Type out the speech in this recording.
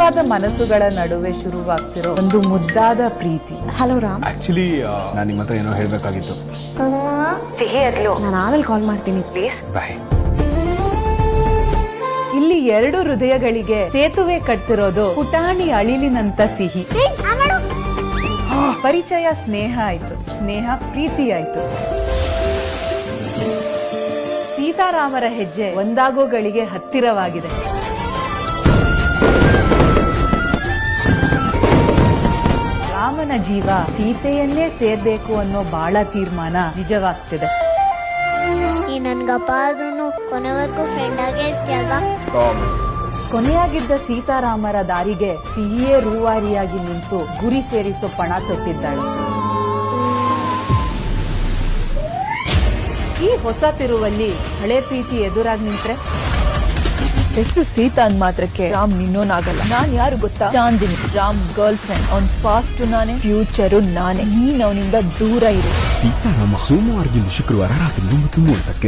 ಮುಖ್ಯವಾದ ಮನಸ್ಸುಗಳ ನಡುವೆ ಶುರುವಾಗ್ತಿರೋ ಒಂದು ಮುದ್ದಾದ ಪ್ರೀತಿ. ಹಲೋ ರಾಮ್. ಆಕ್ಚುಲಿ ನಾನು ನಿಮ್ಮ ಹತ್ರ ಏನೋ ಹೇಳ್ಬೇಕಾಗಿತ್ತು. ಸಿಹಿ ಅದ್ಲು, ನಾನು ಆಮೇಲೆ ಕಾಲ್ ಮಾಡ್ತೀನಿ ಪ್ಲೀಸ್. ಬಾಯ್. ಇಲ್ಲಿ ಎರಡು ಹೃದಯಗಳಿಗೆ ಸೇತುವೆ ಕಟ್ತಿರೋದು ಪುಟಾಣಿ ಅಳಿಲಿನಂತ ಸಿಹಿ. ಪರಿಚಯ ಸ್ನೇಹ ಆಯ್ತು, ಸ್ನೇಹ ಪ್ರೀತಿ ಆಯ್ತು. ಸೀತಾರಾಮರ ಹೆಜ್ಜೆ ಒಂದಾಗೋಗಳಿಗೆ ಹತ್ತಿರವಾಗಿದೆ. ರಾಮನ ಜೀವ ಸೀತೆಯನ್ನೇ ಸೇರ್ಬೇಕು ಅನ್ನೋ ಬಾಳ ತೀರ್ಮಾನ ನಿಜವಾಗ್ತಿದೆ. ನೀ ನನ್ಗಪ್ಪ ಆದ್ರೂ ಕೊನೆವರೆಗೂ ಫ್ರೆಂಡ್ ಆಗೇ ಇರ್ತೀಯಲ್ವಾ? ಕೊನೆಯಾಗಿದ್ದ ಸೀತಾರಾಮರ ದಾರಿಗೆ ಸಿಹಿಯೇ ರೂವಾರಿಯಾಗಿ ನಿಂತು ಗುರಿ ಸೇರಿಸೋ ಪಣ ತೊಟ್ಟಿದ್ದಾಳೆ. ಈ ಹೊಸ ತಿರುವಲ್ಲಿ ಹಳೆ ಪ್ರೀತಿ ಎದುರಾಗಿ ನಿಂತ್ರೆ ಹೆಸರು ಸೀತಾ ಅಂದ್ ಮಾತ್ರಕ್ಕೆ ರಾಮ್ ನಿನ್ನೋನಾಗಲ್ಲ. ನಾನ್ ಯಾರು ಗೊತ್ತಾ? Chandini, Ram girl friend. ಅವ್ನ್ ಪಾಸ್ಟ್ ನಾನೇ, ಫ್ಯೂಚರು ನಾನೇ. ನೀನ್ ಅವನಿಂದ ದೂರ ಇರು. ಸೀತಾರಾಮ ಸೋಮವಾರದಿಂದ ಶುಕ್ರವಾರ ರಾತ್ರಿ 9:30